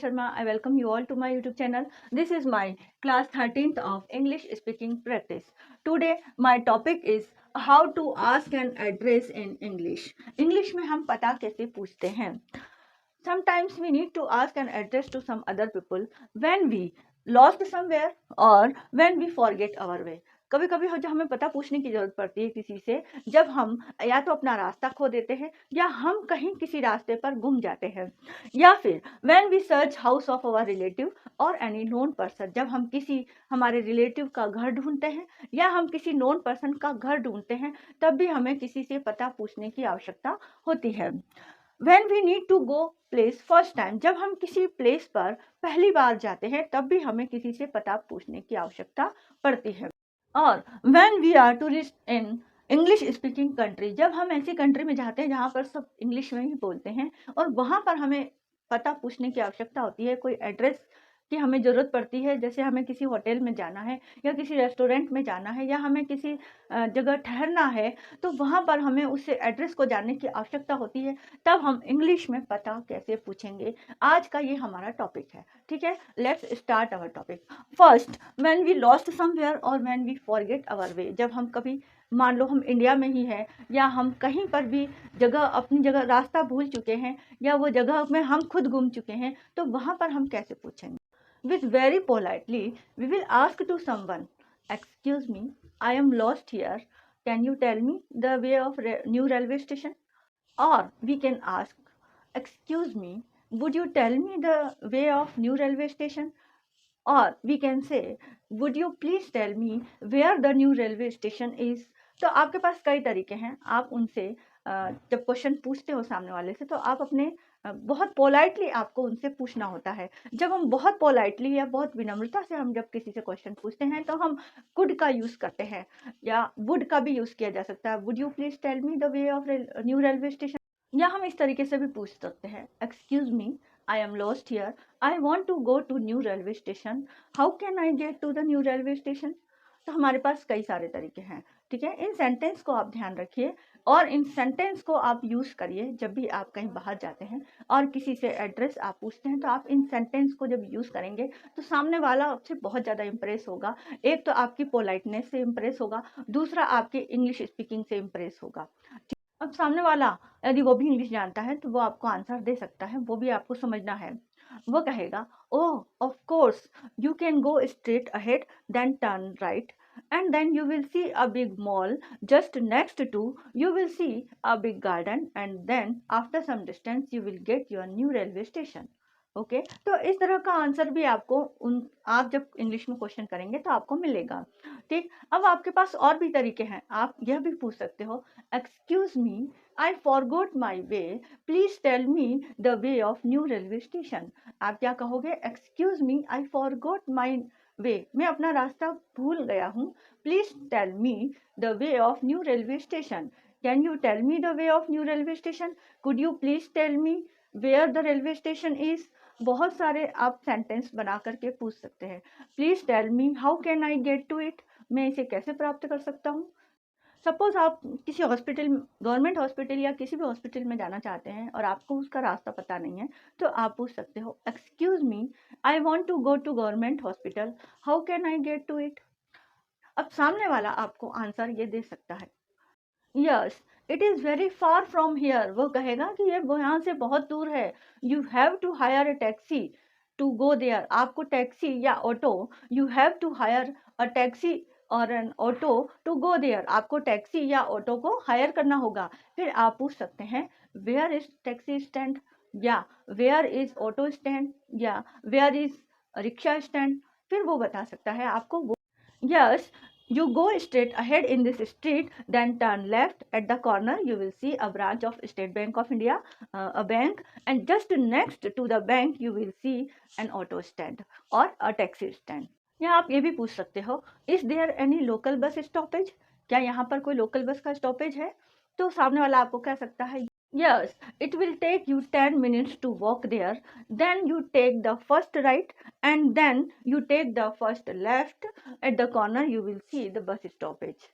Sharma. I welcome you all to my YouTube channel. This is my class 13th of English speaking practice. Today my topic is how to ask an address in English. English में हम पता कैसे पूछते हैं. Sometimes we need to ask an address to some other people when we lost somewhere or when we forget our way. कभी कभी हो जो हमें पता पूछने की जरूरत पड़ती है किसी से, जब हम या तो अपना रास्ता खो देते हैं या हम कहीं किसी रास्ते पर गुम जाते हैं, या फिर when we search house of our relative or any known person, जब हम किसी हमारे रिलेटिव का घर ढूंढते हैं या हम किसी नोन पर्सन का घर ढूंढते हैं, तब भी हमें किसी से पता पूछने की आवश्यकता होती है. When we need to go place first time, जब हम किसी प्लेस पर पहली बार जाते हैं तब भी हमें किसी से पता पूछने की आवश्यकता पड़ती है. और when we are tourist in English speaking country, जब हम ऐसी कंट्री में जाते हैं जहाँ पर सब इंग्लिश में ही बोलते हैं और वहाँ पर हमें पता पूछने की आवश्यकता होती है, कोई एड्रेस की हमें ज़रूरत पड़ती है, जैसे हमें किसी होटल में जाना है या किसी रेस्टोरेंट में जाना है या हमें किसी जगह ठहरना है, तो वहाँ पर हमें उस एड्रेस को जानने की आवश्यकता होती है. तब हम इंग्लिश में पता कैसे पूछेंगे, आज का ये हमारा टॉपिक है. ठीक है, let's start our topic. First, when we lost somewhere और when we forget our way, जब हम कभी मान लो हम इंडिया में ही हैं या हम कहीं पर भी अपनी जगह रास्ता भूल चुके हैं या वो जगह में हम खुद गुम चुके हैं, तो वहाँ पर हम कैसे पूछेंगे. With very politely, we will ask to someone, "Excuse me, I am lost here. Can you tell me the way of new railway station?" Or we can ask, "Excuse me, would you tell me the way of new railway station?" Or we can say, "Would you please tell me where the new railway station is?" तो आपके पास कई तरीके हैं. आप उनसे जब question पूछते हो सामने वाले से, तो आप अपने बहुत पोलाइटली आपको उनसे पूछना होता है. जब हम बहुत पोलाइटली या बहुत विनम्रता से हम जब किसी से क्वेश्चन पूछते हैं तो हम कुड का यूज़ करते हैं या वुड का भी यूज़ किया जा सकता है. Would you please tell me the way of new railway station. या हम इस तरीके से भी पूछ सकते हैं, "excuse me, I am lost here. I want to go to new railway station. How can I get to the new railway station?" तो हमारे पास कई सारे तरीके हैं. ठीक है, इन सेंटेंस को आप ध्यान रखिए और इन सेंटेंस को आप यूज़ करिए जब भी आप कहीं बाहर जाते हैं और किसी से एड्रेस आप पूछते हैं. तो आप इन सेंटेंस को जब यूज़ करेंगे तो सामने वाला आपसे बहुत ज़्यादा इम्प्रेस होगा. एक तो आपकी पोलाइटनेस से इम्प्रेस होगा, दूसरा आपके इंग्लिश स्पीकिंग से इम्प्रेस होगा. अब सामने वाला यदि वो भी इंग्लिश जानता है तो वो आपको आंसर दे सकता है, वो भी आपको समझना है. वो कहेगा, "oh, of course, you can go straight ahead, then turn right, and then you will see a big mall. Just next to you will see a big garden, and then after some distance you will get your new railway station." Okay, तो इस तरह का answer भी आपको आप जब English में question करेंगे तो आपको मिलेगा. ठीक, अब आपके पास और भी तरीके हैं. आप यह भी पूछ सकते हो, "excuse me, I forgot my way. Please tell me the way of new railway station." आप क्या कहोगे, "excuse me, I forgot my वे. मैं अपना रास्ता भूल गया हूँ. Please tell me the way of new railway station. Can you tell me the way of new railway station? Could you please tell me where the railway station is?" बहुत सारे आप sentence बना करके पूछ सकते हैं. "Please tell me how can I get to it." मैं इसे कैसे प्राप्त कर सकता हूँ. सपोज आप किसी हॉस्पिटल, गवर्नमेंट हॉस्पिटल या किसी भी हॉस्पिटल में जाना चाहते हैं और आपको उसका रास्ता पता नहीं है, तो आप पूछ सकते हो, "excuse me, I want to go to government hospital. How can I get to it?" अब सामने वाला आपको आंसर ये दे सकता है, "yes, it is very far from here." वो कहेगा कि ये यहाँ से बहुत दूर है. "You have to hire a taxi to go there." आपको टैक्सी या auto, you have to hire a taxi और an auto to go there. आपको टैक्सी या ऑटो को हायर करना होगा. फिर आप पूछ सकते हैं, "वेयर इज टैक्सी स्टैंड?" या "वेयर इज ऑटो स्टैंड?" या "वेयर इज रिक्शा स्टैंड?" फिर वो बता सकता है आपको वो. "Yes, you go straight ahead in this street, then turn left. At the corner, you will see a branch of State Bank of India, a bank, and just next to the bank, you will see an auto stand or a taxi stand." या आप ये भी पूछ सकते हो, "Is there any local bus stoppage?" क्या यहाँ पर कोई लोकल बस का स्टॉपेज है? तो सामने वाला आपको कह सकता है, "Yes, it will take you 10 minutes to walk there. Then you take the first right and then you take the first left. At the corner you will see the bus stoppage."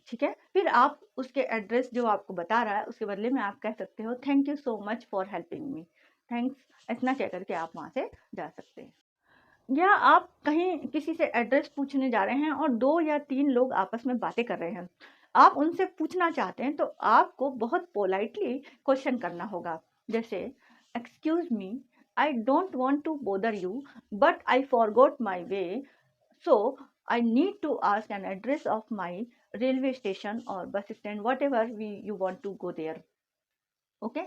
ठीक है, फिर आप उसके address जो आपको बता रहा है उसके बदले में आप कह सकते हो, "thank you so much for helping me." Thanks, इतना कह करके आप वहाँ से जा सकते हैं। या आप कहीं किसी से एड्रेस पूछने जा रहे हैं और 2 या 3 लोग आपस में बातें कर रहे हैं, आप उनसे पूछना चाहते हैं, तो आपको बहुत पोलाइटली क्वेश्चन करना होगा। जैसे, excuse me, I don't want to bother you, but I forgot my way, so I need to ask an address of my railway station और bus stand, whatever you want to go there. Okay,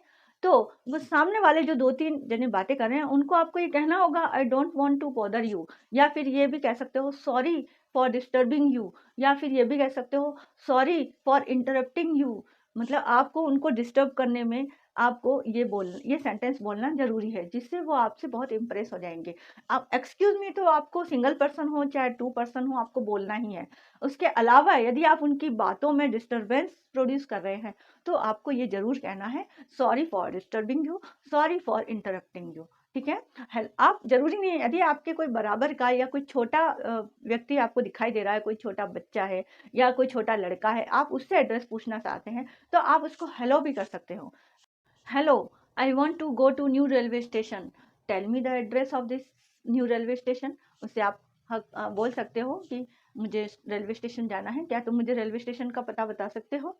तो वो सामने वाले जो 2-3 जने बातें कर रहे हैं, उनको आपको ये कहना होगा, I don't want to bother you, या फिर ये भी कह सकते हो, सॉरी फॉर डिस्टर्बिंग यू, या फिर ये भी कह सकते हो, सॉरी फॉर इंटरप्टिंग यू। मतलब आपको उनको डिस्टर्ब करने में आपको ये सेंटेंस बोलना जरूरी है, जिससे वो आपसे बहुत इंप्रेस हो जाएंगे। आप एक्सक्यूज मी तो आपको सिंगल पर्सन हो चाहे 2 पर्सन हो, आपको बोलना ही है। उसके अलावा यदि आप उनकी बातों में डिस्टर्बेंस प्रोड्यूस कर रहे हैं, तो आपको ये जरूर कहना है, sorry for disturbing you, sorry for interrupting you. ठीक है, आप जरूरी नहीं है, यदि आपके कोई बराबर का या कोई छोटा व्यक्ति आपको दिखाई दे रहा है, कोई छोटा बच्चा है या कोई छोटा लड़का है, आप उससे एड्रेस पूछना चाहते हैं, तो आप उसको हेलो भी कर सकते हो। Hello, I want to go to new railway station, tell me the address of this new railway station. उससे आप बोल सकते हो कि मुझे रेलवे स्टेशन जाना है, क्या तुम मुझे रेलवे स्टेशन का पता बता सकते हो।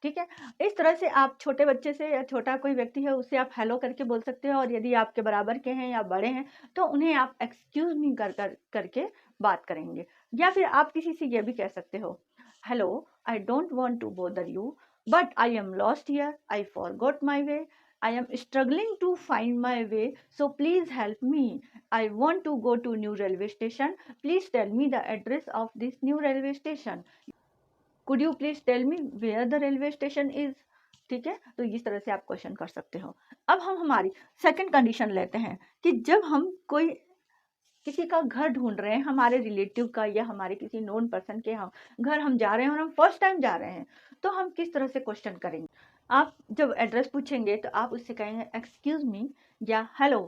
ठीक है, इस तरह से आप छोटे बच्चे से या छोटा कोई व्यक्ति है उससे आप हेलो करके बोल सकते हो, और यदि आपके बराबर के हैं या बड़े हैं तो उन्हें आप एक्सक्यूज मी करके बात करेंगे। या फिर आप किसी से ये भी कह सकते हो, hello, I don't want to bother you, but I am lost here, I forgot my way, I am struggling to find my way, so please help me. I want to go to new railway station. Please tell me the address of this new railway station. Could you please tell me where the railway station is? ठीक है, तो इस तरह से आप question कर सकते हो। अब हम हमारी सेकंड कंडीशन लेते हैं कि जब हम कोई किसी का घर ढूंढ रहे हैं, हमारे रिलेटिव का या हमारे किसी नोन पर्सन के घर हम जा रहे हैं और हम फर्स्ट टाइम जा रहे हैं, तो हम किस तरह से क्वेश्चन करेंगे। आप जब एड्रेस पूछेंगे तो आप उससे कहेंगे एक्सक्यूज मी या हेलो,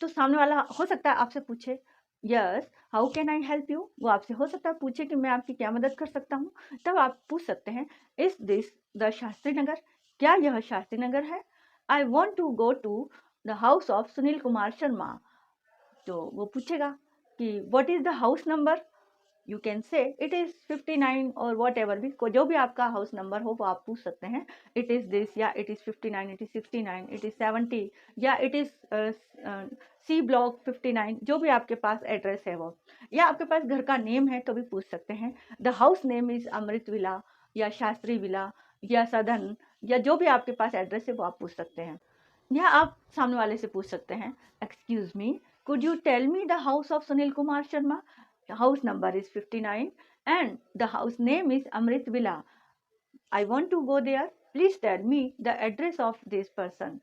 तो सामने वाला हो सकता है आपसे पूछे yes how can I help you, वो आपसे हो सकता है पूछे कि मैं आपकी क्या मदद कर सकता हूँ। तब आप पूछ सकते हैं, is this the Shastri Nagar, क्या यह शास्त्री नगर है। I want to go to the house of Sunil Kumar Sharma, तो वो पूछेगा कि what is the house number, you can say it is 59 और वॉट एवर भी, जो भी आपका हाउस नंबर हो वो आप पूछ सकते हैं, इट इज दिस या it is 59, it is 69, it is 70 या इट इज सी ब्लॉक 59, जो भी आपके पास एड्रेस है वो, या आपके पास घर का नेम है तो भी पूछ सकते हैं, the house name is Amrit Villa या शास्त्री विला या सदन, या जो भी आपके पास एड्रेस है वो आप पूछ सकते हैं। या आप सामने वाले से पूछ सकते हैं, excuse me, could you tell me the house of Sunil Kumar Sharma? The house number is 59 and the house name is Amrit Villa. I want to go there. Please tell me the address of this person.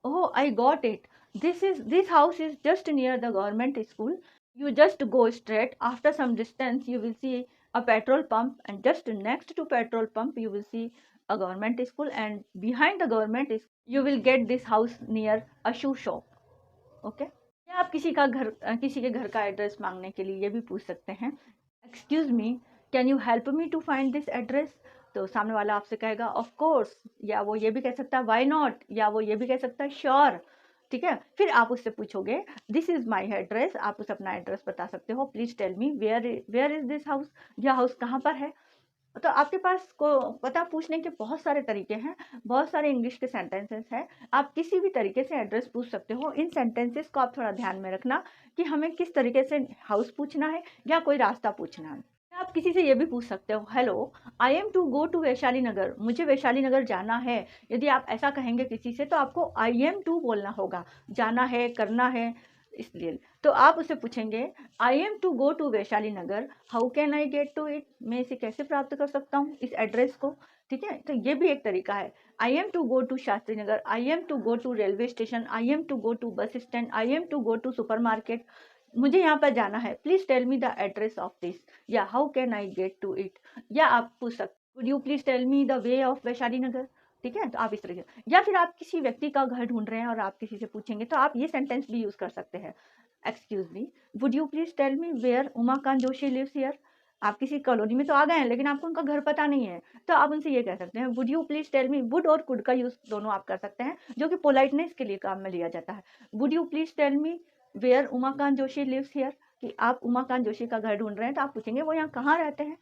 Oh, I got it. This house is just near the government school. You just go straight. After some distance, you will see a petrol pump, and just next to petrol pump, you will see a government school, and behind the government is you will get this house near a shoe shop. Okay? या आप किसी के घर का address मांगने के लिए ये भी पूछ सकते हैं, excuse me, can you help me to find this address, तो सामने वाला आपसे कहेगा ऑफ कोर्स, या वो ये भी कह सकता है व्हाई नॉट, या वो ये भी कह सकता है श्योर। ठीक है, फिर आप उससे पूछोगे दिस इज माई एड्रेस, आप उसे अपना एड्रेस बता सकते हो, please tell me where is this house, यह हाउस कहाँ पर है। तो आपके पास को पता पूछने के बहुत सारे तरीके हैं, बहुत सारे इंग्लिश के सेंटेंसेस हैं, आप किसी भी तरीके से एड्रेस पूछ सकते हो। इन सेंटेंसेस को आप थोड़ा ध्यान में रखना कि हमें किस तरीके से हाउस पूछना है या कोई रास्ता पूछना है। आप किसी से ये भी पूछ सकते हो, hello, I am to go to Vaishali Nagar, मुझे वैशाली नगर जाना है। यदि आप ऐसा कहेंगे किसी से तो आपको आई एम टू बोलना होगा, जाना है, करना है, इसलिए तो आप उससे पूछेंगे I am to go to Vaishali Nagar, how can I get to it, मैं इसे कैसे प्राप्त कर सकता हूँ इस एड्रेस को। ठीक है, तो ये भी एक तरीका है, I am to go to Shastri Nagar, I am to go to railway station, I am to go to bus stand, I am to go to supermarket, मुझे यहाँ पर जाना है, please tell me the address of this, या how can I get to it, या आप पूछ सकते would you please tell me the way of Vaishali Nagar. ठीक है, तो आप इस तरीके, या फिर आप किसी व्यक्ति का घर ढूंढ रहे हैं और आप किसी से पूछेंगे तो आप ये सेंटेंस भी यूज कर सकते हैं, excuse me, would you please tell me where Umakant Joshi lives here, आप किसी कॉलोनी में तो आ गए हैं लेकिन आपको उनका घर पता नहीं है, तो आप उनसे ये कह सकते हैं, would you please tell me. Would और कुड का यूज दोनों आप कर सकते हैं, जो कि पोलाइटनेस के लिए काम में लिया जाता है। Would you please tell me where Umakant Joshi lives here, कि आप उमाकांत जोशी का घर ढूंढ रहे हैं तो आप पूछेंगे वो यहाँ कहाँ रहते हैं।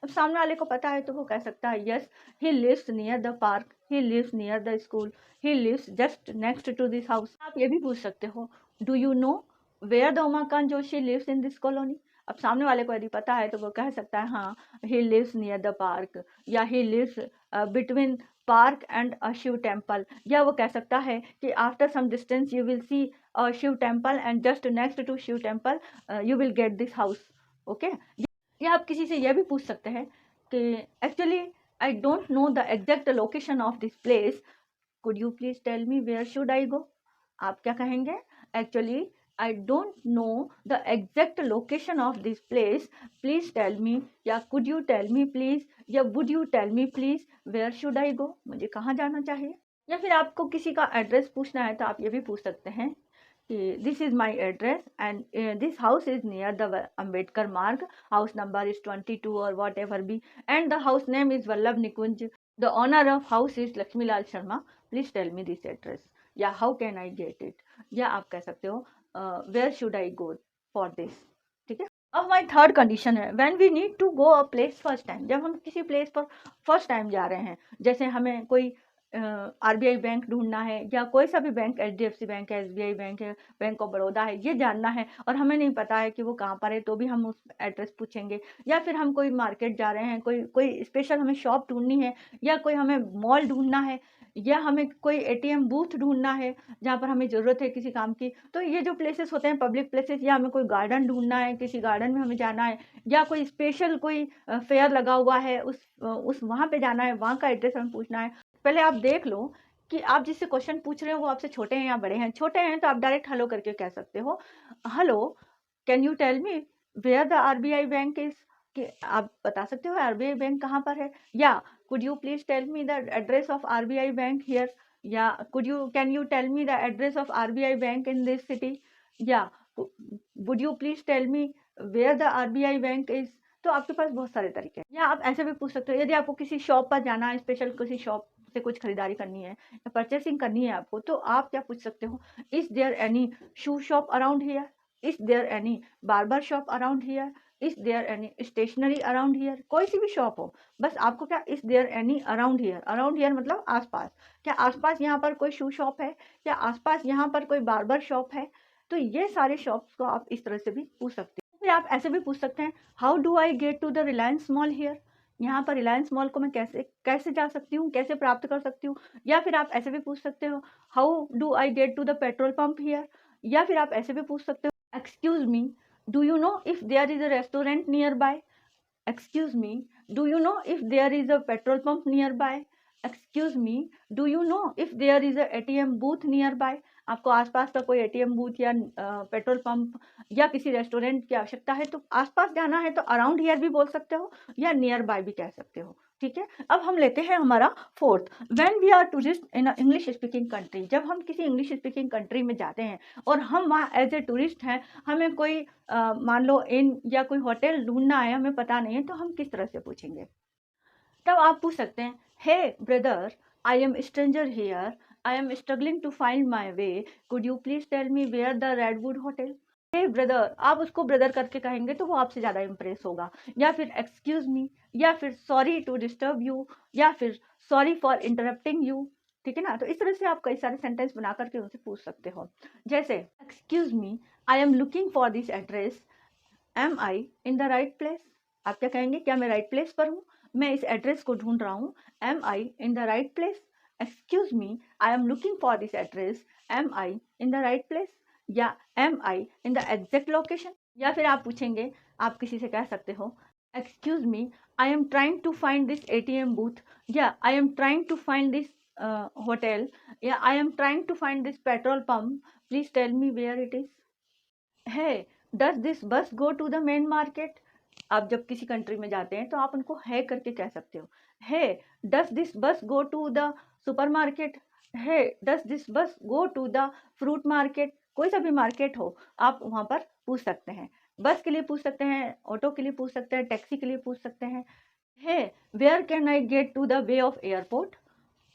अब सामने वाले को पता है तो वो कह सकता है, yes he lives near the park, he lives near the school, he lives just next to this house. आप ये भी पूछ सकते हो, do you know where the Umakant Joshi lives in this colony. अब सामने वाले को यदि पता है तो वो कह सकता है, हाँ he lives near the park, या he lives between park and a Shiv temple, या वो कह सकता है कि after some distance you will see a Shiv temple and just next to Shiv temple you will get this house. Okay, या आप किसी से यह भी पूछ सकते हैं कि actually I don't know the exact location of this place, could you please tell me where should I go. आप क्या कहेंगे, actually I don't know the exact location of this place, please tell me, या could you tell me please, या would you tell me please where should I go, मुझे कहाँ जाना चाहिए। या फिर आपको किसी का एड्रेस पूछना है तो आप ये भी पूछ सकते हैं कि this is my address and this house is near the Ambedkar Marg, house number is 22 और whatever be, and the house name is Vallabh Nikunj, the owner of house is Laxmilal Sharma, please tell me this address, या how can I get it, या आप कह सकते हो where should I go for this. ठीक है, अब हमारी थर्ड कंडीशन है, when we need to go a place first time, जब हम किसी प्लेस पर फर्स्ट टाइम जा रहे हैं, जैसे हमें कोई आरबीआई बैंक ढूंढना है, या कोई सा भी बैंक, एचडीएफसी बैंक है, एसबीआई बैंक है, बैंक ऑफ बड़ौदा है, ये जानना है और हमें नहीं पता है कि वो कहाँ पर है, तो भी हम उस एड्रेस पूछेंगे। या फिर हम कोई मार्केट जा रहे हैं, कोई कोई स्पेशल हमें शॉप ढूंढनी है, या कोई हमें मॉल ढूंढना है, या हमें कोई एटीएम बूथ ढूंढना है जहाँ पर हमें ज़रूरत है किसी काम की, तो ये जो प्लेसेस होते हैं पब्लिक प्लेसेस, या हमें कोई गार्डन ढूंढना है, किसी गार्डन में हमें जाना है, या कोई स्पेशल कोई फेयर लगा हुआ है, उस वहाँ पे जाना है, वहाँ का एड्रेस हमें पूछना है। पहले आप देख लो कि आप जिससे क्वेश्चन पूछ रहे हो वो आपसे छोटे हैं या बड़े हैं। छोटे हैं तो आप डायरेक्ट हेलो करके कह सकते हो, hello can you tell me where the RBI bank is, कि आप बता सकते हो आरबीआई बैंक कहाँ पर है, या could you please tell me the address of RBI bank here, या can you tell me the address of RBI bank in this city, या would you please tell me where the RBI bank is. तो आपके पास बहुत सारे तरीके हैं, या आप ऐसे भी पूछ सकते हो, यदि आपको किसी शॉप पर जाना है, स्पेशल किसी शॉप से कुछ खरीदारी करनी है या परचेसिंग करनी है आपको, तो आप क्या पूछ सकते हो, is there any shoe shop around here, is there any barber shop around here, is there any stationery around here, कोई सी भी शॉप हो, बस आपको क्या, is there any around here, around here मतलब आसपास, क्या आसपास यहाँ पर कोई शू शॉप है, क्या आसपास यहाँ पर कोई बार्बर शॉप है। तो ये सारे शॉप्स को आप इस तरह से भी पूछ सकते हैं। फिर आप ऐसे भी पूछ सकते हैं, how do I get to the Reliance mall here, यहाँ पर रिलायंस मॉल को मैं कैसे कैसे जा सकती हूँ, कैसे प्राप्त कर सकती हूँ। या फिर आप ऐसे भी पूछ सकते हो, how do I get to the petrol pump here. या फिर आप ऐसे भी पूछ सकते हो, excuse me do you know if there is a restaurant nearby, excuse me do you know if there is a petrol pump nearby, excuse me do you know if there is a ATM booth nearby. आपको आसपास का कोई ATM booth या petrol pump या किसी restaurant की आवश्यकता है तो आसपास जाना है तो अराउंड हियर भी बोल सकते हो, या नियर बाय भी कह सकते हो। ठीक है, अब हम लेते हैं हमारा fourth, when we are tourist in a English speaking country, जब हम किसी इंग्लिश स्पीकिंग कंट्री में जाते हैं और हम वहाँ एज ए टूरिस्ट हैं, हमें कोई मान लो इन या कोई होटल ढूंढना है, हमें पता नहीं है, तो हम किस तरह से पूछेंगे। तब आप पूछ सकते हैं, hey brother I am stranger here, I am struggling to find my way, could you please tell me where the Redwood hotel. Hey brother, आप उसको ब्रदर करके कहेंगे तो वो आपसे ज़्यादा इम्प्रेस होगा। या फिर एक्सक्यूज मी, या फिर सॉरी टू डिस्टर्ब यू, या फिर सॉरी फॉर इंटरप्टिंग यू। ठीक है ना, तो इस तरह से आप कई सारे सेंटेंस बना करके उनसे पूछ सकते हो। जैसे excuse me I am looking for this address, am I in the right place. आप क्या कहेंगे, क्या मैं राइट प्लेस पर हूँ, मैं इस एड्रेस को ढूंढ रहा हूँ, am I in the right place. Excuse me I am looking for this address, am I in the right place, या am I in the exact location. या फिर आप पूछेंगे, आप किसी से कह सकते हो, excuse me I am trying to find this ATM booth, या I am trying to find this hotel, या I am trying to find this petrol pump, please tell me where it is. है does this bus go to the main market. आप जब किसी country में जाते हैं तो आप उनको है करके कह सकते हो, है does this bus go to the supermarket, है does this bus go to the fruit market. कोई सा भी मार्केट हो आप वहाँ पर पूछ सकते हैं। बस के लिए पूछ सकते हैं, ऑटो के लिए पूछ सकते हैं, टैक्सी के लिए पूछ सकते हैं। है where can I get to the way of airport,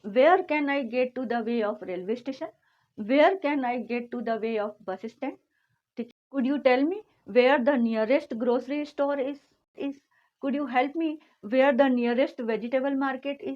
where can I get to the way of railway station, where can I get to the way of bus stand. ठीक, could you tell me where the nearest grocery store is, could you help me where the nearest vegetable market is,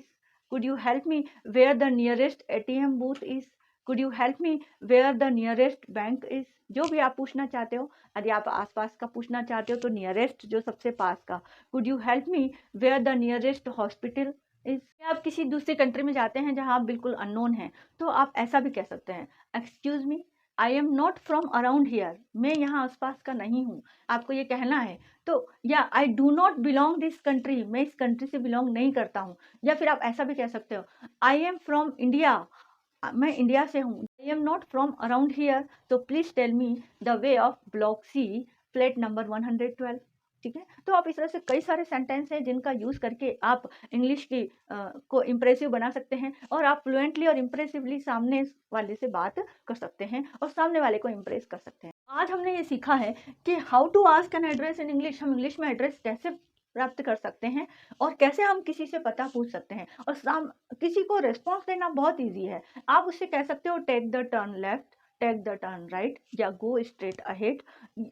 could you help me where the nearest ATM booth is, could you help me where the nearest bank is। जो भी आप पूछना चाहते हो, यदि आप आसपास का पूछना चाहते हो तो नियरेस्ट जो सबसे पास का। could you help me where the nearest hospital is। आप किसी दूसरी कंट्री में जाते हैं जहां आप बिल्कुल अननोन हैं, तो आप ऐसा भी कह सकते हैं, excuse me I am not from around here, मैं यहाँ आसपास का नहीं हूँ, आपको ये कहना है। तो या I do not belong this country, मैं इस कंट्री से बिलोंग नहीं करता हूँ। या फिर आप ऐसा भी कह सकते हो, आई एम फ्रॉम इंडिया, मैं इंडिया से हूँ। I am not from around here, तो please tell me the way of block C flat number 112। ठीक है, तो आप इस तरह से कई सारे सेंटेंस हैं जिनका यूज करके आप इंग्लिश की को इम्प्रेसिव बना सकते हैं, और आप फ्लुएंटली और इम्प्रेसिवली सामने वाले से बात कर सकते हैं और सामने वाले को इम्प्रेस कर सकते हैं। आज हमने ये सीखा है कि how to ask an address in English, हम इंग्लिश में एड्रेस कैसे प्राप्त कर सकते हैं और कैसे हम किसी से पता पूछ सकते हैं, और किसी को रिस्पॉन्स देना बहुत ईजी है। आप उससे कह सकते हो take the turn left, take the turn right, या गो स्ट्रेट अहेड।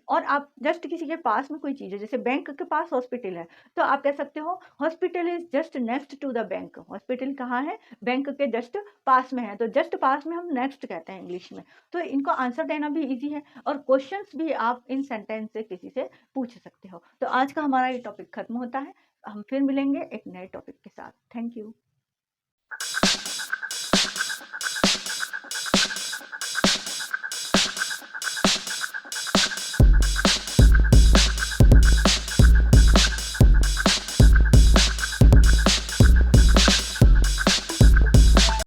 और आप जस्ट किसी के पास में कोई चीज़ है, जैसे बैंक के पास हॉस्पिटल है, तो आप कह सकते हो hospital is just next to the bank. Hospital कहाँ है, बैंक के जस्ट पास में है, तो जस्ट पास में हम नेक्स्ट कहते हैं इंग्लिश में। तो इनको आंसर देना भी ईजी है, और क्वेश्चंस भी आप इन सेंटेंस से किसी से पूछ सकते हो। तो आज का हमारा ये टॉपिक खत्म होता है, हम फिर मिलेंगे एक नए टॉपिक के साथ। Thank you.